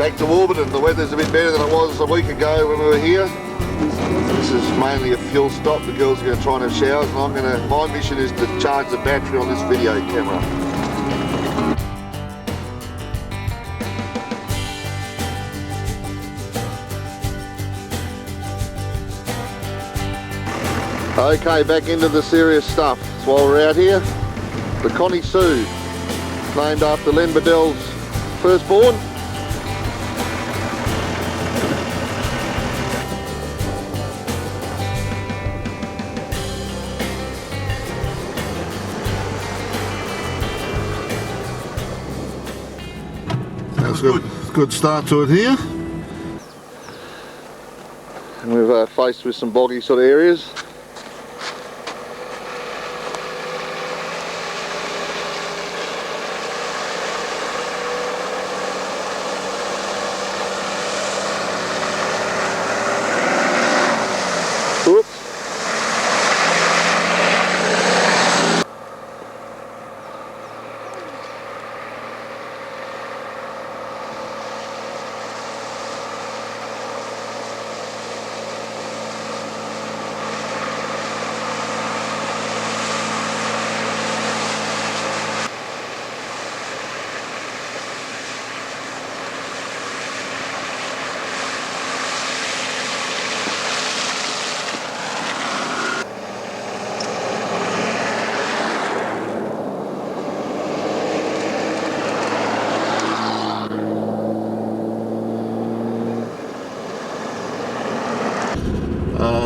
back to Warburton. The weather's a bit better than it was a week ago when we were here. This is mainly a fuel stop. The girls are going to try and have showers, and my mission is to charge the battery on this video camera. Okay, back into the serious stuff. So while we're out here, the Connie Sue, named after Len Beadell's firstborn. That's a good start to it here. And we've faced with some boggy sort of areas.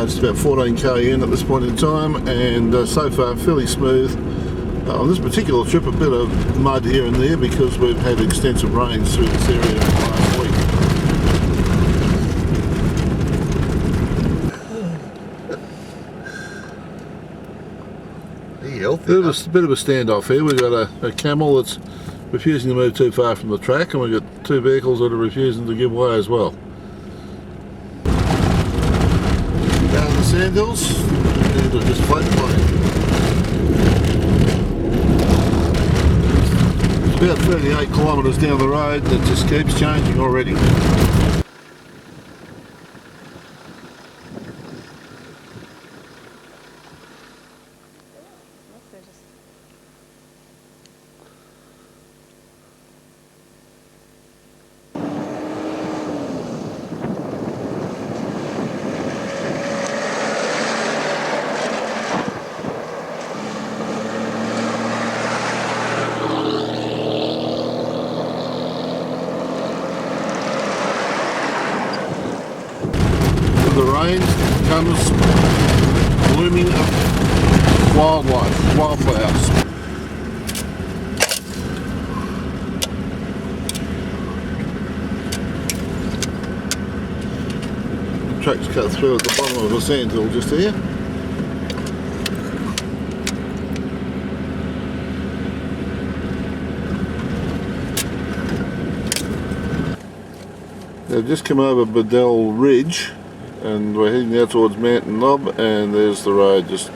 It's about 14k in at this point in time, and so far fairly smooth. On this particular trip, a bit of mud here and there because we've had extensive rains through this area last week. Bit of a standoff here. We've got a camel that's refusing to move too far from the track, and we've got two vehicles that are refusing to give way as well. Down the sand hills, and we're just flat plain. It's about 38 kilometres down the road, and it just keeps changing already. The rain comes blooming up wildlife, wildflowers. The track's cut through at the bottom of the sandhill just here. They've just come over Beadell Ridge, and we're heading out towards Mountain Knob, and there's the road just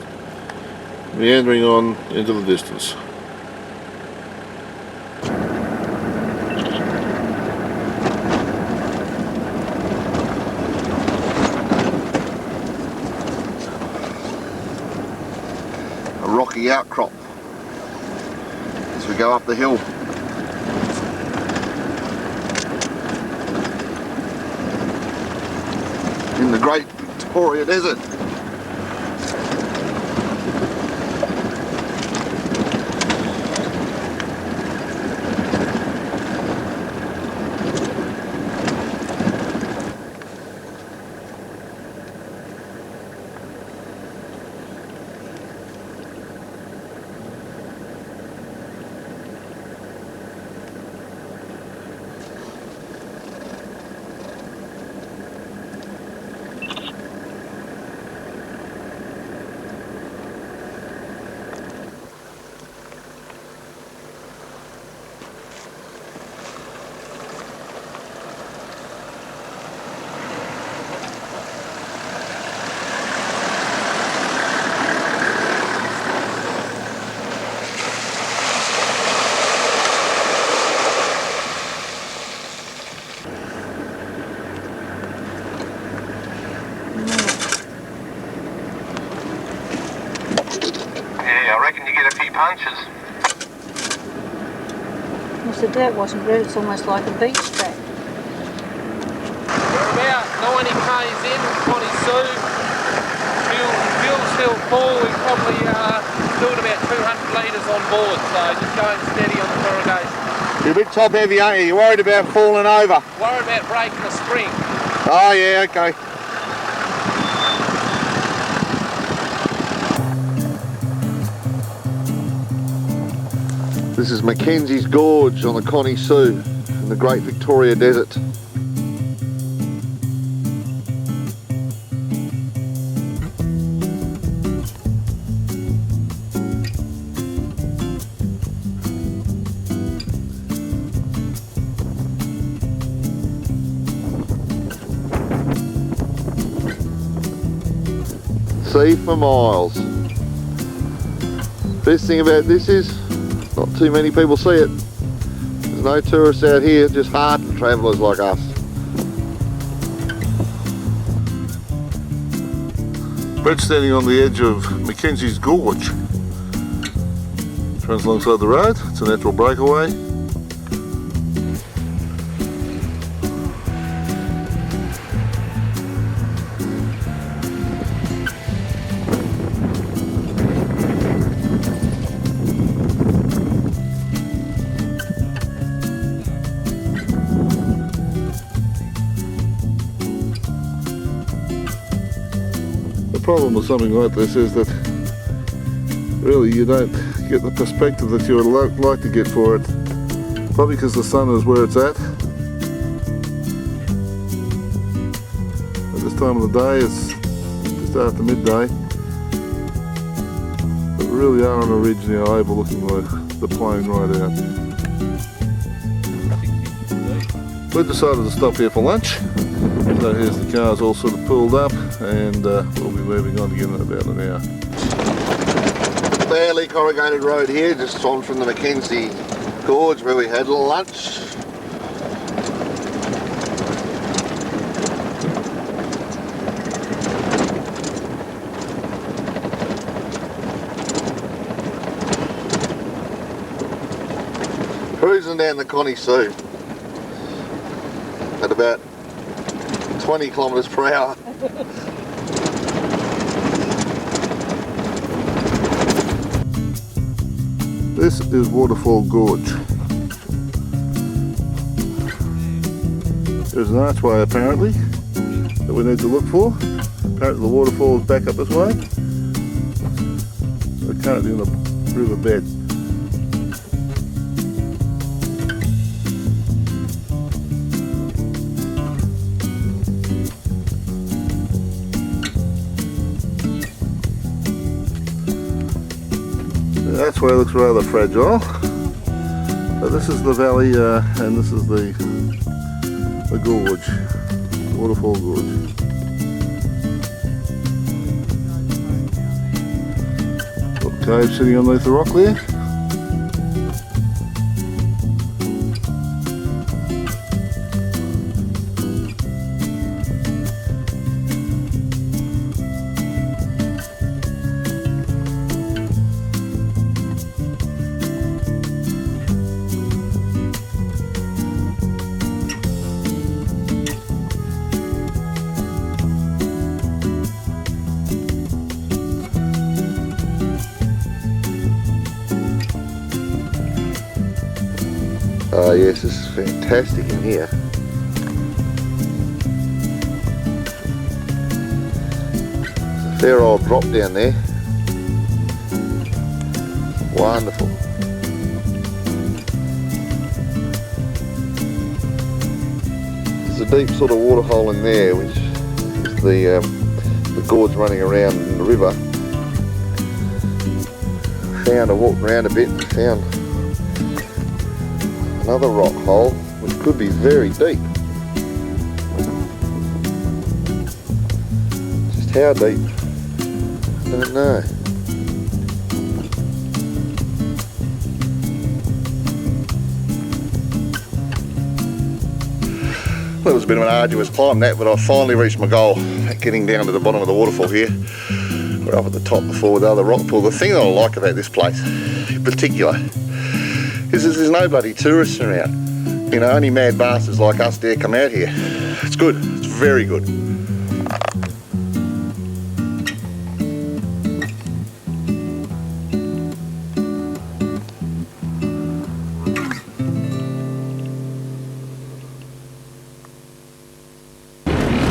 meandering on into the distance. A rocky outcrop as we go up the hill. In the Great Victoria Desert. course the dirt wasn't good, it's almost like a beach track. We're about 90 k's in, Connie Sue. Fuel's still full, we probably doing about 200 litres on board, so just going steady on the corrugation. You're a bit top heavy, aren't you? You're worried about falling over? Worried about breaking the spring. Oh yeah, okay. This is Mackenzie Gorge on the Connie Sue in the Great Victoria Desert. See for miles. Best thing about this is not too many people see it. There's no tourists out here, just hardened travellers like us. Brett's standing on the edge of Mackenzie's Gorge. It runs alongside the road, it's a natural breakaway. The problem with something like this is that really you don't get the perspective that you would like to get for it, probably because the sun is where it's at this time of the day. It's just after midday, but we really are on a ridge now overlooking the plain right out. We decided to stop here for lunch. So here's the cars all sort of pulled up, and we'll be moving on again in about an hour. Fairly corrugated road here, just on from the Mackenzie Gorge where we had a little lunch. Cruising down the Connie Sue at about 20 kilometres per hour. This is Waterfall Gorge. There's an archway apparently that we need to look for. Apparently the waterfall is back up this way. We're currently in the riverbed. That's where it looks rather fragile. But this is the valley and this is the gorge, the Waterfall Gorge. Little cave sitting underneath the rock there. Oh yes, this is fantastic in here. There's a fair old drop down there. Wonderful. There's a deep sort of water hole in there, which is the gorge running around in the river. I walked around a bit and found another rock hole which could be very deep. Just how deep, I don't know. Well, it was a bit of an arduous climb that, but I finally reached my goal at getting down to the bottom of the waterfall here. We're up at the top before with the other rock pool. The thing that I like about this place in particular Because there's no bloody tourists around. You know, only mad bastards like us dare come out here. It's good, it's very good.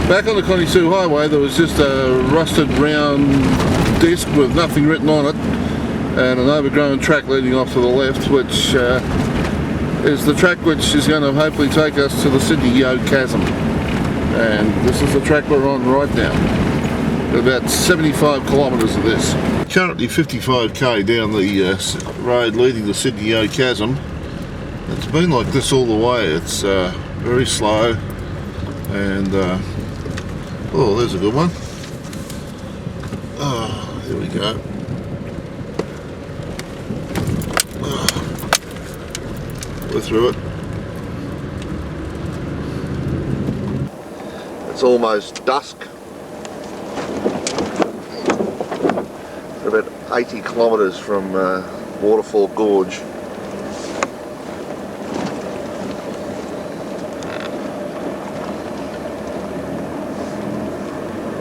Back on the Connie Sue Highway there was just a rusted round disc with nothing written on it and an overgrown track leading off to the left, which is the track which is going to hopefully take us to the Sydney Yeo Chasm. And this is the track we're on right now. About 75 kilometres of this. Currently 55k down the road leading to Sydney Yeo Chasm. It's been like this all the way. It's very slow and oh, there's a good one. Oh, here we go. Oh, we're through it. It's almost dusk. We're about 80 kilometres from Waterfall Gorge.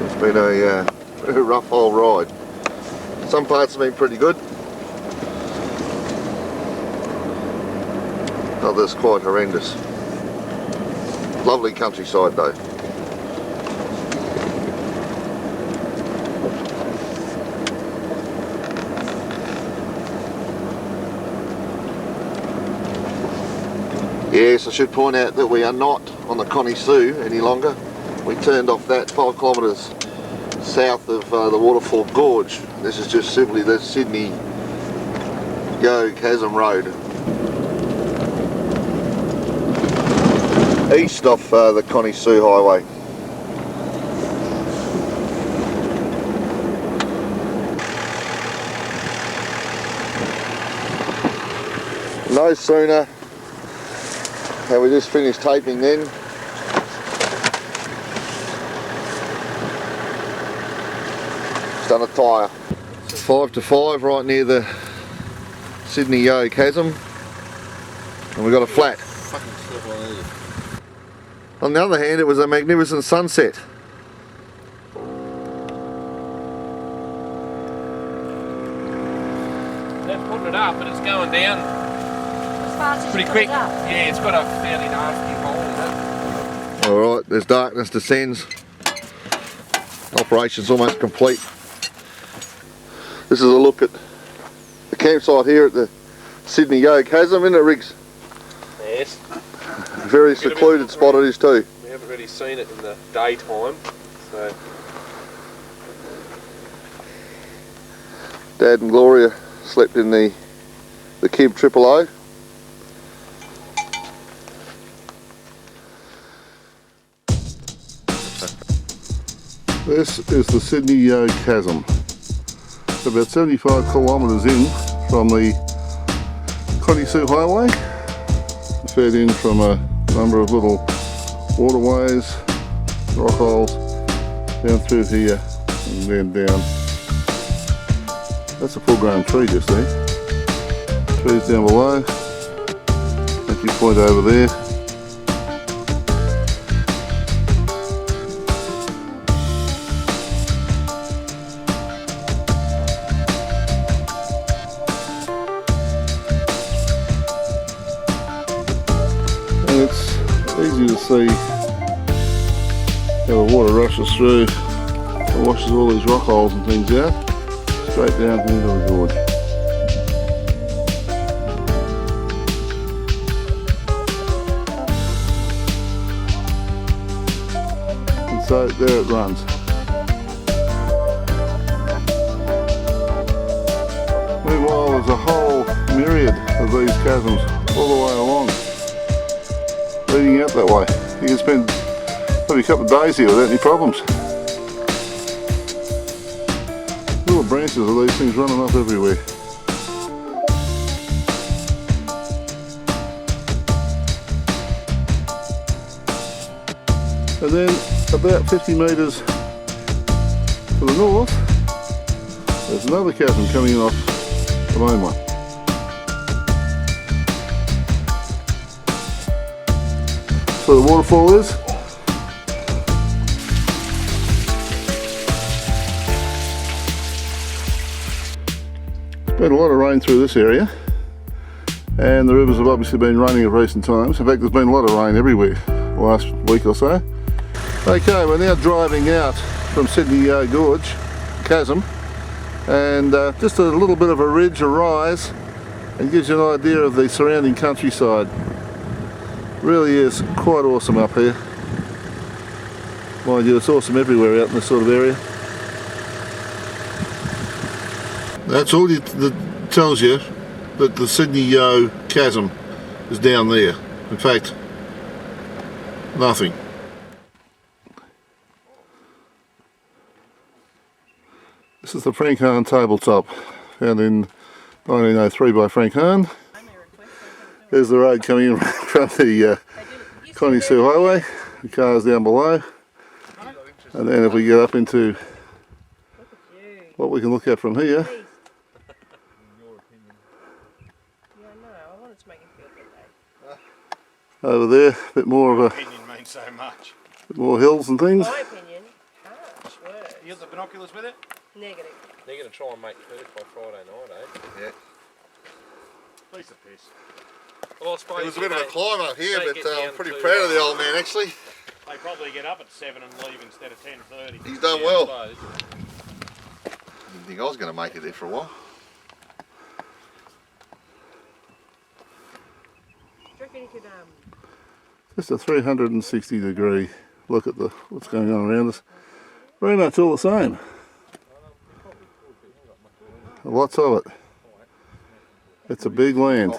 It's been a rough old ride. Some parts have been pretty good. Others quite horrendous. Lovely countryside though. Yes, I should point out that we are not on the Connie Sue any longer. We turned off that 5 kilometres south of the Waterfall Gorge. This is just simply the Sydney Yeo Chasm Road. East off the Connie Sue Highway. No sooner have we just finished taping then. Just done a tyre. 5 to 5 right near the Sydney Yeo Chasm. And we got a flat. On the other hand, it was a magnificent sunset. They're putting it up, but it's going down As fast as pretty you quick. put it up. Yeah, it's got a fairly nasty hole in it. Alright, there's darkness descends. Operation's almost complete. This is a look at the campsite here at the Sydney Yeo Chasm, isn't it, Riggs? Yes. Very secluded spot it is too. We haven't really seen it in the daytime, so. Dad and Gloria slept in the Kib 000. This is the Sydney Yeo Chasm. About 75 kilometres in from the Connie Sue Highway. Fed in from a number of little waterways, rock holes, down through here and then down. That's a full grown tree just there. Trees down below. Entry point over there. It's easy to see how the water rushes through and washes all these rock holes and things out, straight down into the gorge. And so there it runs. Meanwhile there's a whole myriad of these chasms all the way along, leading out that way. You can spend probably a couple of days here without any problems. Little branches of these things running up everywhere. And then about 50 metres to the north, there's another chasm coming in off the main one. That's where the waterfall is. Been a lot of rain through this area, and the rivers have obviously been running in recent times. In fact, there's been a lot of rain everywhere the last week or so. Okay, we're now driving out from Sydney Yeo Gorge Chasm, and just a little bit of a ridge, a rise, and gives you an idea of the surrounding countryside. Really is quite awesome up here. Mind you, it's awesome everywhere out in this sort of area. That's all that tells you that the Sydney Yeo Chasm is down there. In fact, nothing. This is the Frank Hahn Tabletop, found in 1903 by Frank Hahn. There's the road coming in from the Connie Sue highway. The car's down below. And then if we get up into what we can look at from here, over there, a bit more of a opinion means so much. Bit more hills and things. My opinion, harsh words. You got the binoculars with it? Negative. They're going to try and make food by Friday night, eh? Yeah. Piece of piss. Well, I suppose It was a bit of a climb up here, Don't but get I'm down pretty to, proud of the old man actually. They probably get up at 7 and leave instead of 10:30. He's done Yeah, well. I suppose. Didn't think I was going to make it there for a while. Do you reckon you could, Just a 360-degree look at what's going on around us. Very much all the same. Lots of it. It's a big land.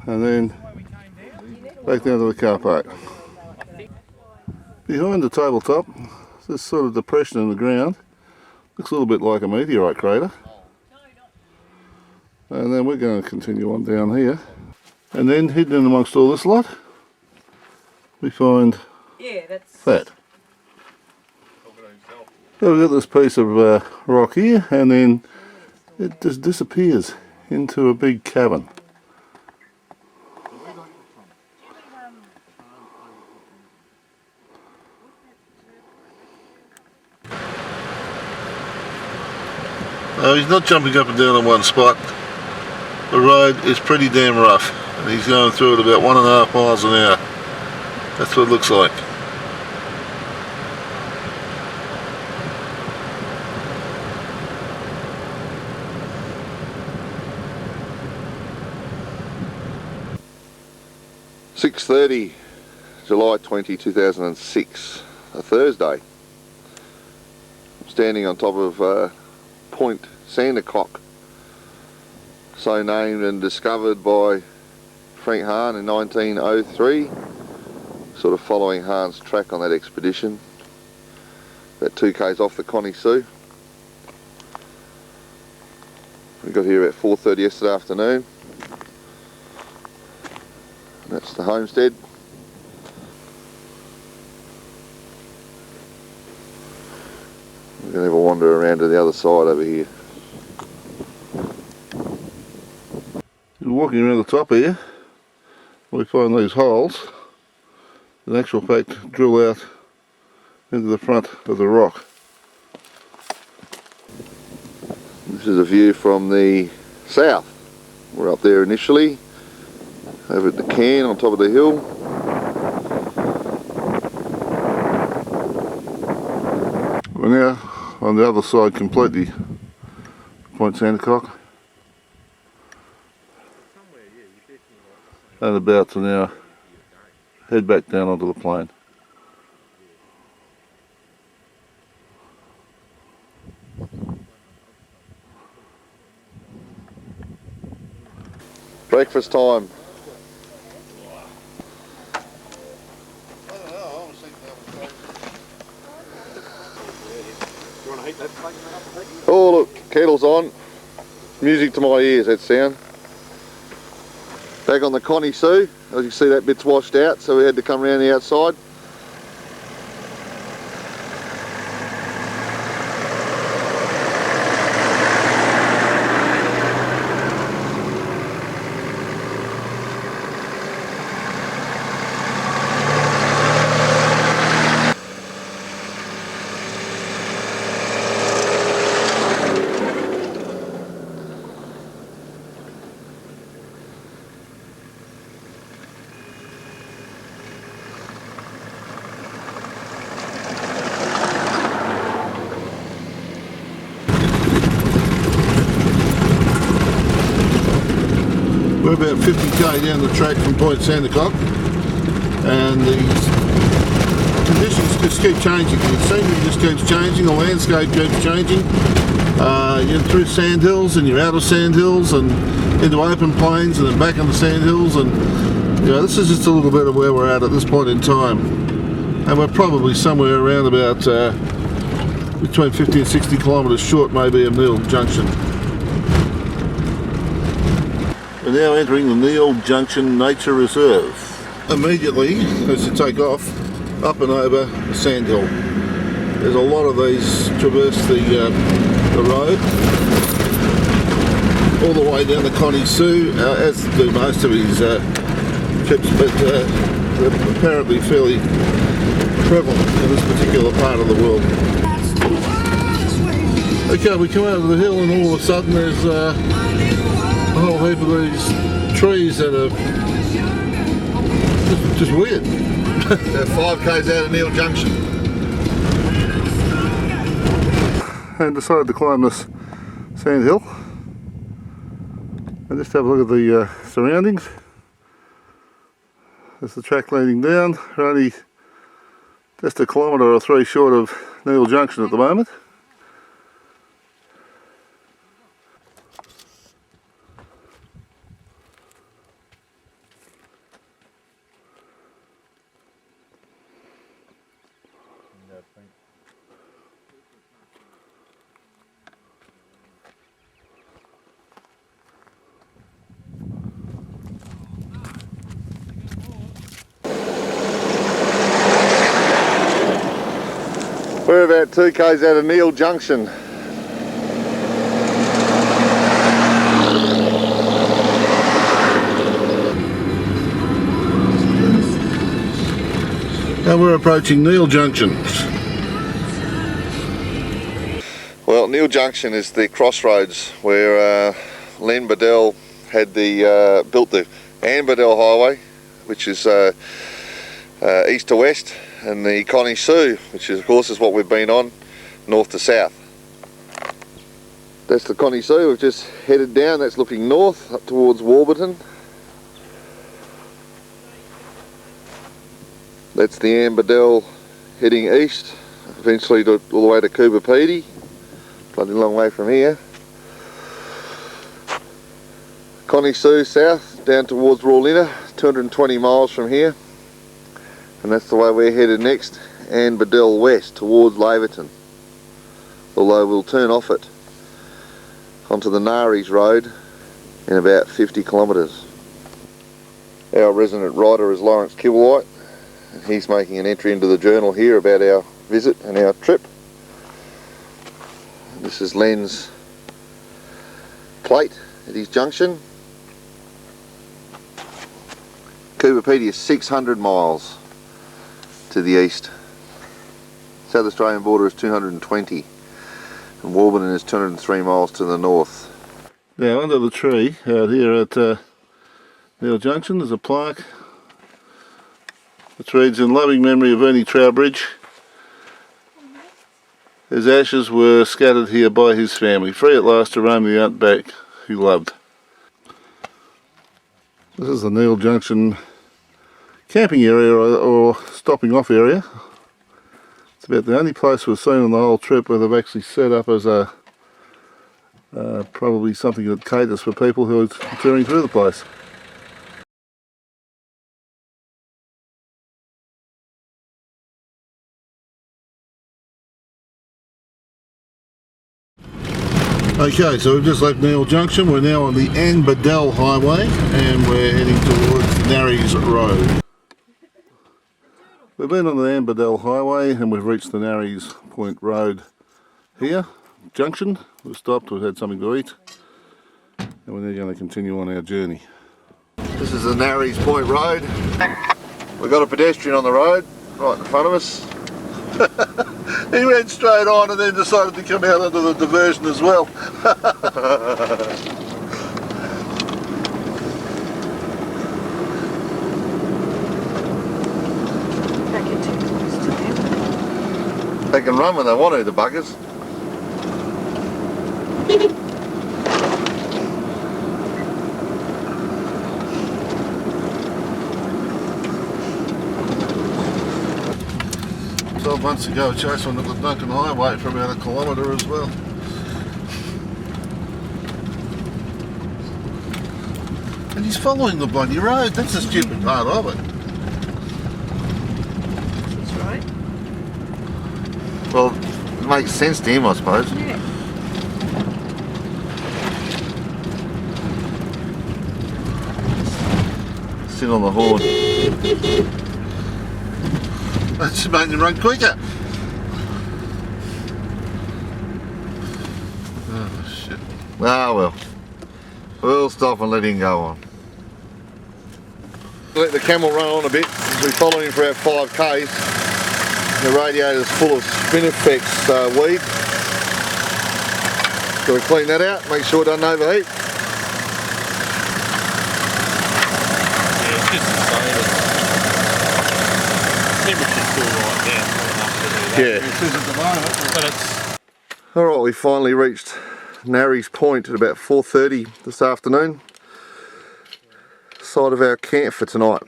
And then back down to the car park. Behind the tabletop, this sort of depression in the ground. Looks a little bit like a meteorite crater. And then we're going to continue on down here. And then hidden in amongst all this lot, we find that. So we've got this piece of rock here, and then it just disappears into a big cavern. He's not jumping up and down on one spot. The road is pretty damn rough, and he's going through it about 1.5 miles an hour. That's what it looks like. .30 July 20, 2006, a Thursday. I'm standing on top of Point Sandercock, so named and discovered by Frank Hahn in 1903, sort of following Hahn's track on that expedition, about 2 k's off the Connie Sue. We got here about 4:30 yesterday afternoon. That's the homestead. We're going to have a wander around to the other side over here. Walking around the top here, we find these holes, in actual fact, drill out into the front of the rock. This is a view from the south. We're up there initially, over at the cairn on top of the hill. We're now on the other side completely, Point Sandercock. And about to now head back down onto the plain. Breakfast time. Oh look, kettle's on. Music to my ears, that sound. Back on the Connie Sue, as you can see that bit's washed out, so we had to come around the outside. We're about 50k down the track from Point Sandercock, and the conditions just keep changing. The scenery just keeps changing, the landscape keeps changing. You're through sandhills and you're out of sandhills and into open plains and then back on the sandhills, and you know, this is just a little bit of where we're at this point in time. And we're probably somewhere around about between 50 and 60 kilometres short maybe of Neale Junction. We're now entering the Neale Junction Nature Reserve. Immediately, as you take off, up and over the sandhill. There's a lot of these traverse the road, all the way down to Connie Sue, as do most of his trips, but they're apparently fairly prevalent in this particular part of the world. Okay, we come over the hill and all of a sudden there's a whole heap of these trees that are just weird. They're 5k's out of Neale Junction. And decided to climb this sandhill and just have a look at the surroundings. There's the track leading down. We're only just a kilometre or 3 short of Neale Junction at the moment. We're about 2k's out of Neale Junction. Now we're approaching Neale Junction. Well, Neale Junction is the crossroads where Len Beadell had built the Beadell Highway, which is east to west, and the Connie Sue, which is, of course is what we've been on, north to south. That's the Connie Sue. We've just headed down. That's looking north up towards Warburton. That's the Beadell heading east, eventually all the way to Coober. Bloody long way from here. Connie Sue south down towards Rawlinna, 220 miles from here. And that's the way we're headed next, and Beadell west towards Laverton. Although we'll turn off it onto the Narie Road in about 50 kilometres. Our resident writer is Lawrence Kibblewhite, and he's making an entry into the journal here about our visit and our trip. This is Len's plate at his junction. Coober is 600 miles to the east. South Australian border is 220, and Warburton is 203 miles to the north. Now under the tree out here at Neale Junction there's a plaque which reads, "In loving memory of Ernie Trowbridge. His ashes were scattered here by his family, free at last to roam the outback he loved." This is the Neale Junction camping area or stopping off area. It's about the only place we've seen on the whole trip where they've actually set up as a probably something that caters for people who are touring through the place. Okay, so we've just left Neale Junction. We're now on the Beadell Highway and we're heading towards Narie Road. We've been on the Beadell Highway and we've reached the Narie Point Road here, junction. We've stopped, we've had something to eat, and we're now going to continue on our journey. This is the Narie Point Road. We've got a pedestrian on the road right in front of us. He went straight on and then decided to come out onto the diversion as well. They can run when they want to, the buggers. 12 months ago, Chasm went up the Duncan Highway for about 1 kilometre as well. And he's following the bloody road, that's the stupid part of it. That's right. Well, it makes sense to him, I suppose. Yeah. Sit on the horn. That's making him run quicker. Oh shit. Ah well. We'll stop and let him go on. Let the camel run on a bit as we follow him for our 5Ks. The radiator's full of spinifex weed. So we clean that out, make sure it doesn't overheat. Yeah, it's just the same. Temperature's still right now, not enough to do that. Yeah. It says at the moment. But it's Alright, we finally reached Narie Point at about 4:30 this afternoon. Site of our camp for tonight.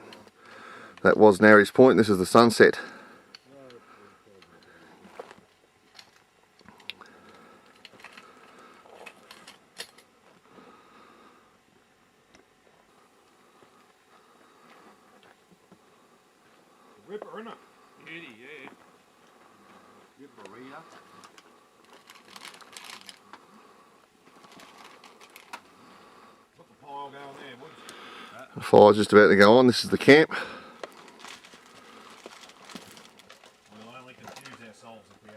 That was Narie Point, this is the sunset. Ripper, innit? beauty, yeah. Ripper-ia. Put the pile going there, Woods. The fire's just about to go on, this is the camp. We'll only confuse ourselves if we...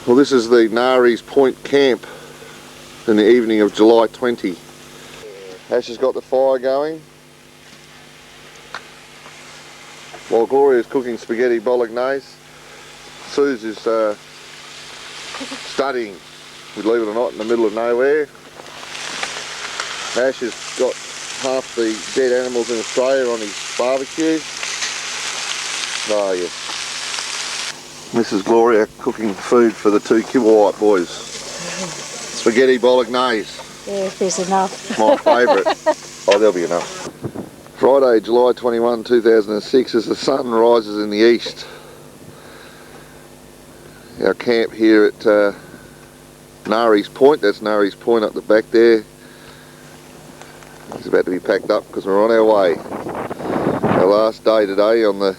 Well, this is the Narie Point camp in the evening of July 20. Ash has got the fire going while Gloria's cooking spaghetti bolognese. Suze is studying, believe it or not, in the middle of nowhere. Ash has got half the dead animals in Australia on his barbecue. Oh yes. Mrs. Gloria cooking food for the 2 Kiwawat boys. Spaghetti bolognese. Yeah, if there's enough. My favourite. Oh, there'll be enough. Friday, July 21, 2006, as the sun rises in the east. Our camp here at Narie Point, that's Narie Point up the back there. It's about to be packed up because we're on our way. Our last day today on the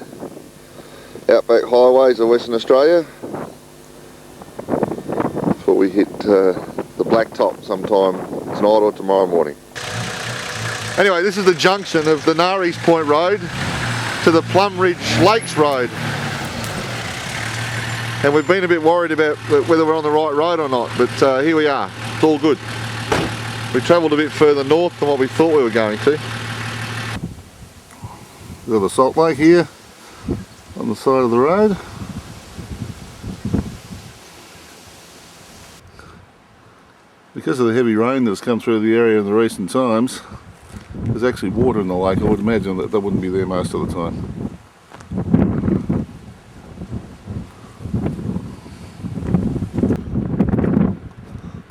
outback highways of Western Australia before we hit the blacktop sometime tonight or tomorrow morning. Anyway, this is the junction of the Narie Point Road to the Plum Ridge Lakes Road, and we've been a bit worried about whether we're on the right road or not, but here we are, it's all good. We travelled a bit further north than what we thought we were going to. We've got the salt lake here on the side of the road. Because of the heavy rain that's come through the area in the recent times, there's actually water in the lake. I would imagine that wouldn't be there most of the time.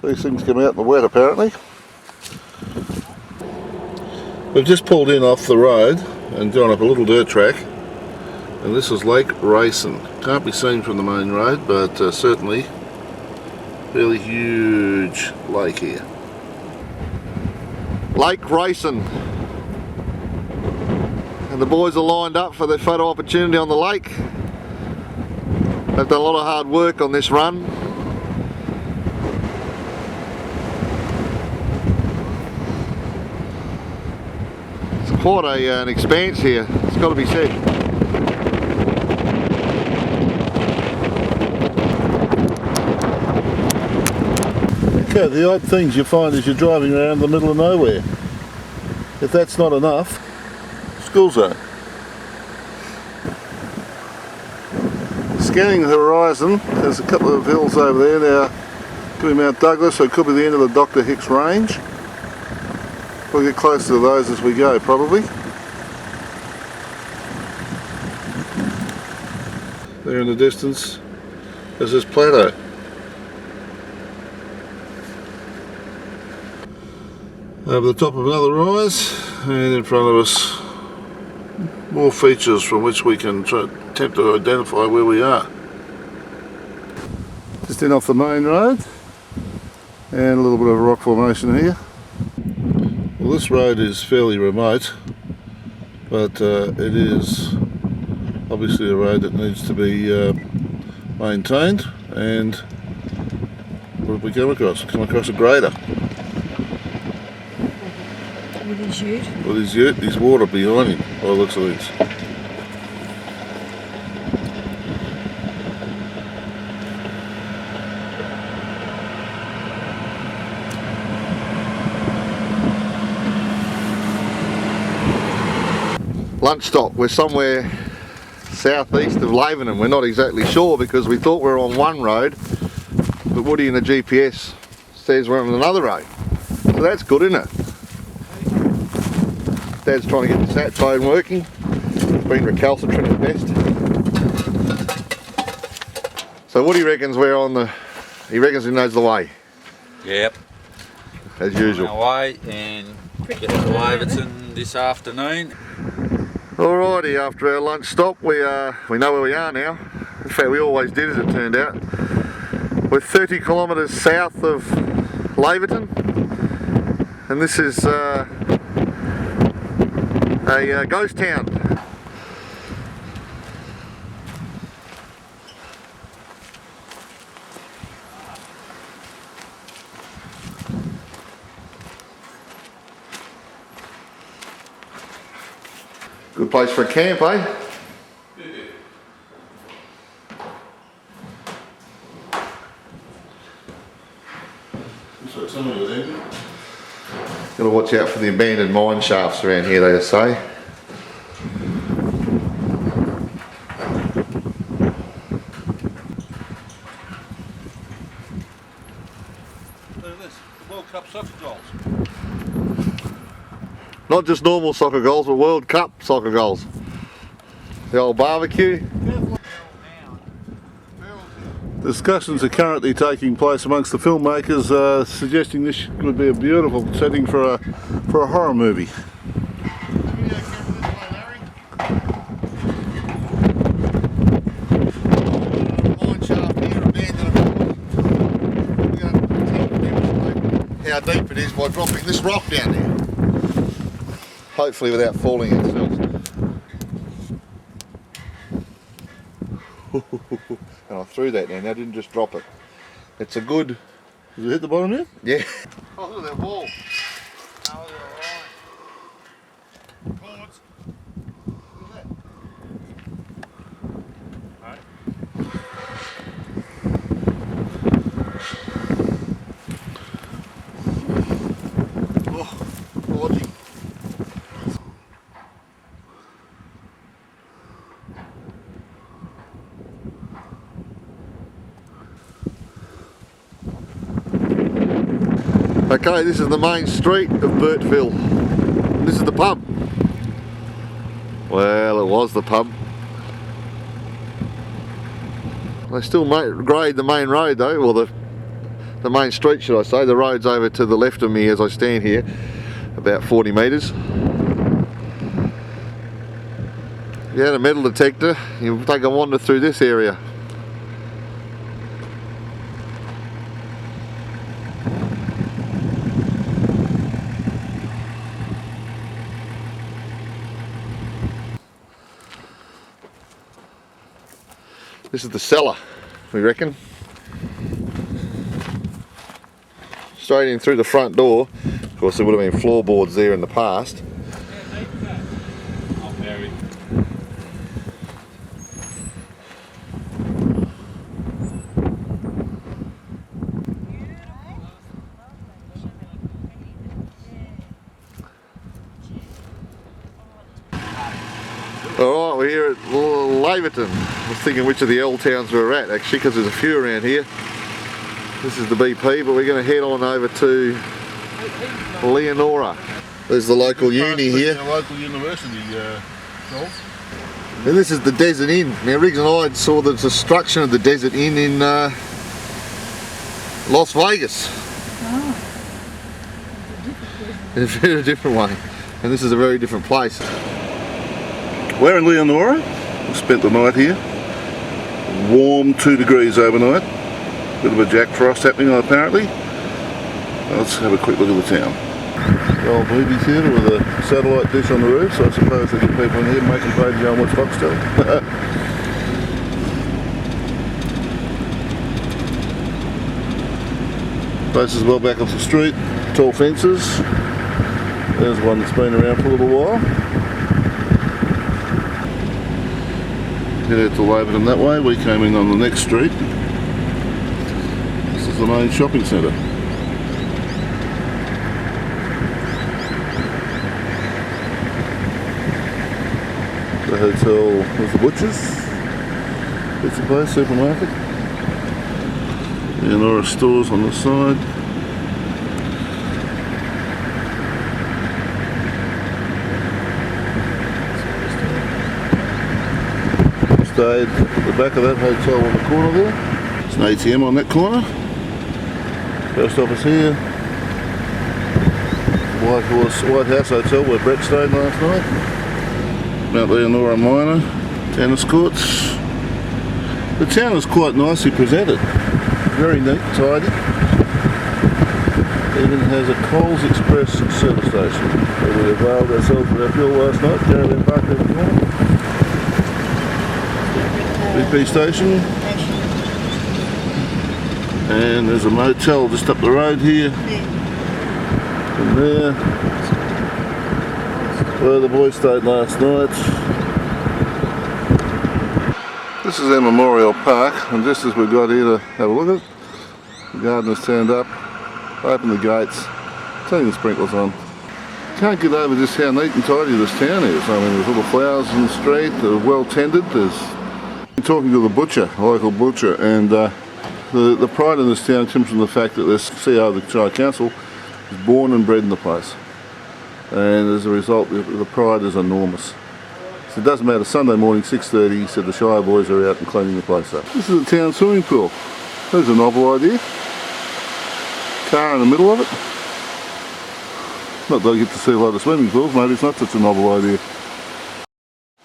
These things come out in the wet apparently. We've just pulled in off the road and gone up a little dirt track, and this is Lake Racing. Can't be seen from the main road, but certainly fairly huge lake here. Lake Racing. And the boys are lined up for their photo opportunity on the lake. They've done a lot of hard work on this run. It's quite an expanse here, it's got to be said. Okay, the odd things you find as you're driving around the middle of nowhere. If that's not enough, school zone. Scanning the horizon, there's a couple of hills over there now. Could be Mount Douglas, so it could be the end of the Dr. Hicks Range. We'll get closer to those as we go, probably. there in the distance is this plateau. Over the top of another rise, and in front of us more features from which we can attempt to identify where we are. Just in off the main road, and a little bit of a rock formation here. Well, this road is fairly remote, but it is obviously a road that needs to be maintained. And what did we come across? Come across a grader. With his ute. With his ute, there's water behind him, by the looks of this. Lunch stop. We're somewhere southeast of Laverton. We're not exactly sure because we thought we were on one road, but Woody in the GPS says we're on another road. So that's good, isn't it? Dad's trying to get the sat phone working. It's been recalcitrant at best. So Woody reckons we're on the... He reckons he knows the way. Yep. As usual. On our way and get to Laverton this afternoon. Alrighty, after our lunch stop, we know where we are now. In fact, we always did, as it turned out. We're 30 kilometres south of Laverton, and this is a ghost town. Good place for a camp, eh? Gotta watch out for the abandoned mine shafts around here, they say. Look at this, the World Cup soccer goals. Not just normal soccer goals, but World Cup soccer goals. The old barbecue. Discussions are currently taking place amongst the filmmakers, suggesting this would be a beautiful setting for a horror movie. Mine shaft here, abandoned. We're going to demonstrate how deep it is by dropping this rock down there. Hopefully without falling ourselves. And I threw that down, I didn't just drop it. It's a good... Does it hit the bottom here? Yeah. Oh, look at that wall. Okay, this is the main street of Burtville. This is the pub. Well, it was the pub. They still grade the main road though, or the main street should I say. The road's over to the left of me as I stand here, about 40 metres. If you had a metal detector, you take a wander through this area. This is the cellar, we reckon. Straight in through the front door. Of course, there would have been floorboards there in the past. Alright, we're here at Laverton. I was thinking which of the L towns we're at actually, because there's a few around here. This is the BP, but we're going to head on over to Leonora. There's the local uni here. The local university, Rolf. And this is the Desert Inn. Now Riggs and I saw the destruction of the Desert Inn in Las Vegas. In a very different way. And this is a very different place. We're in Leonora. We spent the night here. Warm 2 degrees overnight. Bit of a jack frost happening apparently. Let's have a quick look at the town. The old movie theatre with a satellite dish on the roof, so I suppose they get people in here making pay to go and watch Foxtel. Place is well back off the street, tall fences. There's one that's been around for a little while. Head out to Laverton that way, we came in on the next street. This is the main shopping centre. The hotel was the Butchers, pizza place, supermarket. Leonora stores on the side. Stayed at the back of that hotel on the corner there. There's an ATM on that corner. Post office here. White House Hotel where Brett stayed last night. Mount Leonora Minor, tennis courts. The town is quite nicely presented. Very neat, tidy. Even has a Coles Express service station where we availed ourselves of our fuel last night. Caravan park over the corner. BP station. And there's a motel just up the road here. From there. Where the boys stayed last night. This is our Memorial Park, and just as we got here to have a look at it, the gardeners turned up, opened the gates, turning the sprinklers on. Can't get over just how neat and tidy this town is. I mean, there's little flowers in the street, they're well tended. I'm talking to the butcher, a local butcher, and the pride in this town comes from the fact that the CEO of the Shire Council is born and bred in the place. And as a result, the pride is enormous. So it doesn't matter, Sunday morning 6:30, he said the Shire boys are out and cleaning the place up. This is a town swimming pool. There's a novel idea. Car in the middle of it. Not that I get to see a lot of swimming pools, maybe it's not such a novel idea.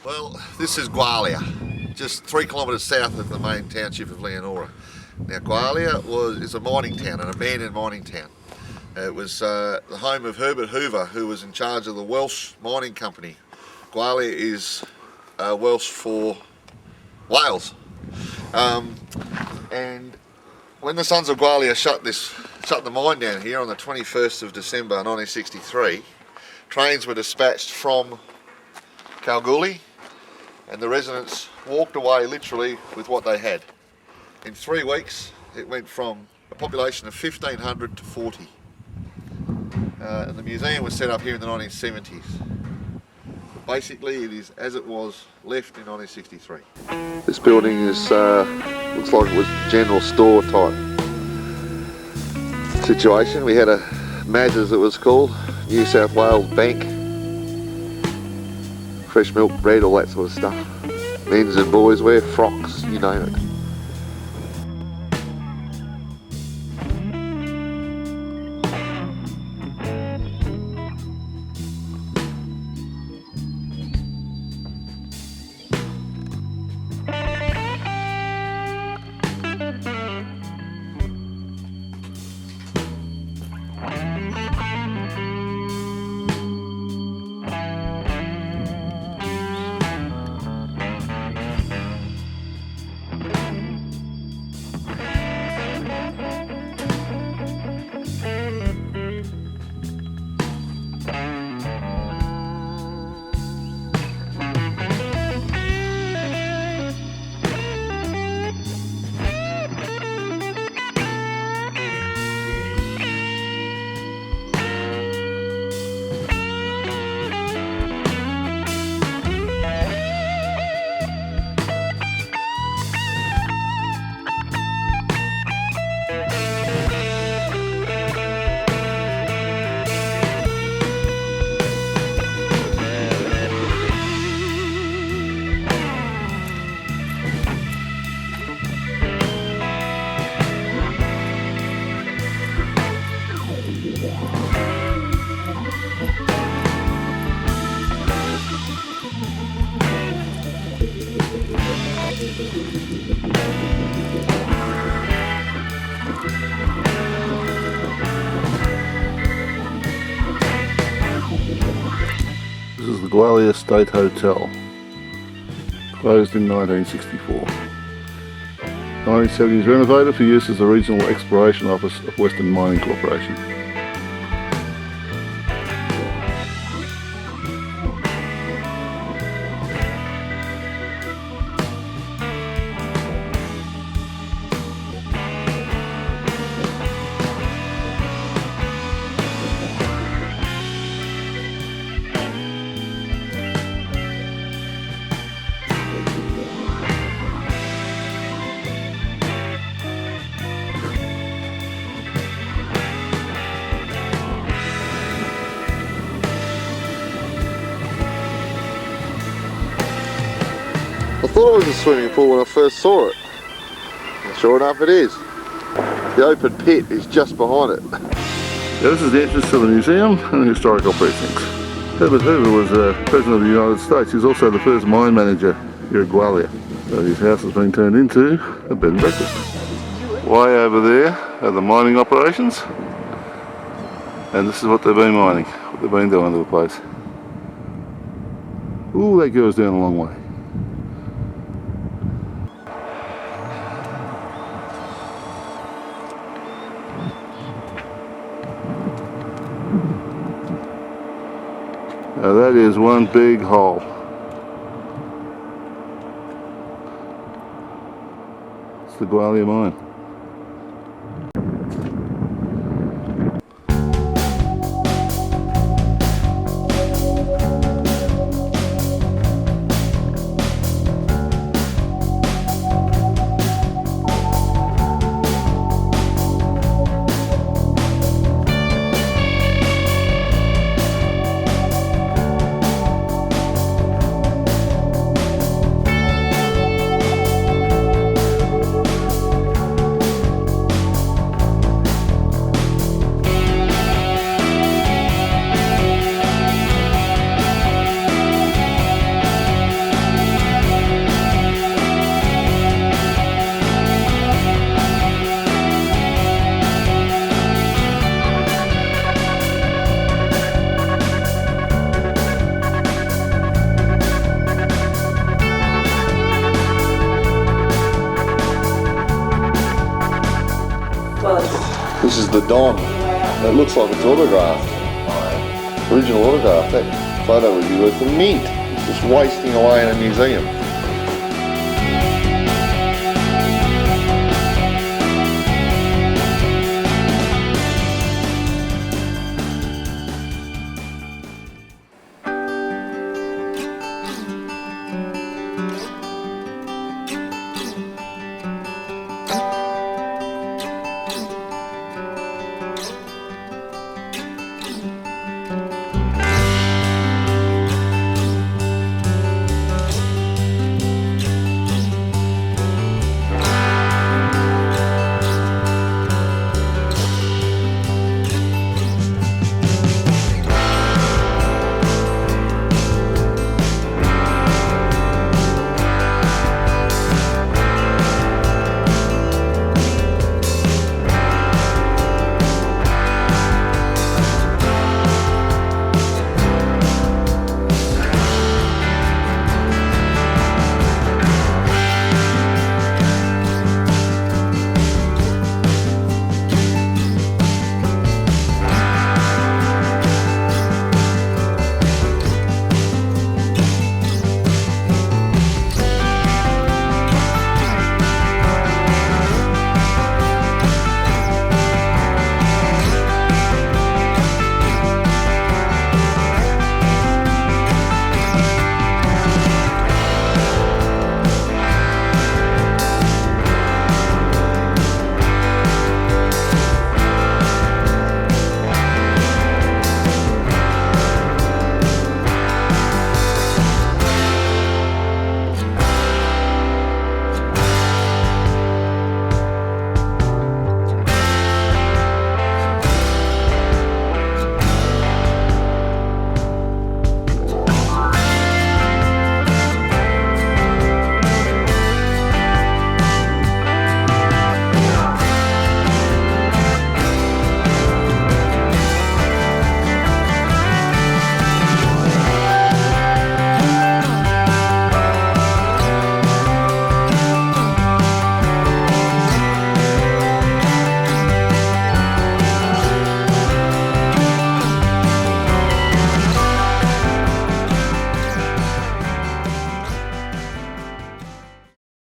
Well, this is Gwalia, just 3 kilometres south of the main township of Leonora. Now Gwalia is a mining town, an abandoned mining town. It was the home of Herbert Hoover, who was in charge of the Welsh Mining Company. Gwalia is Welsh for Wales. And when the Sons of Gwalia shut the mine down here on the 21st of December 1963, trains were dispatched from Kalgoorlie, and the residents walked away literally with what they had. In 3 weeks, it went from a population of 1,500 to 40. And the museum was set up here in the 1970s. But basically, it is as it was left in 1963. This building is looks like it was a general store type situation. We had a MAS, as it was called, New South Wales Bank, fresh milk, bread, all that sort of stuff. Men's and boys wear, frocks, you name it. Gwalia State Hotel. Closed in 1964. 1970s renovated for use as the Regional Exploration Office of Western Mining Corporation. I thought it was a swimming pool when I first saw it. And sure enough it is. The open pit is just behind it. Yeah, this is the entrance to the museum and the historical precincts. Herbert Hoover was President of the United States. He's also the first mine manager here at Gwalia. So his house has been turned into a bed and breakfast. Way over there are the mining operations. And this is what they've been mining, what they've been doing to the place. Ooh, that goes down a long way. Now that is one big hole. It's the Gwalia mine. This is the Don. It looks like it's autographed. Original autograph. That photo would be worth a mint. It's just wasting away in a museum.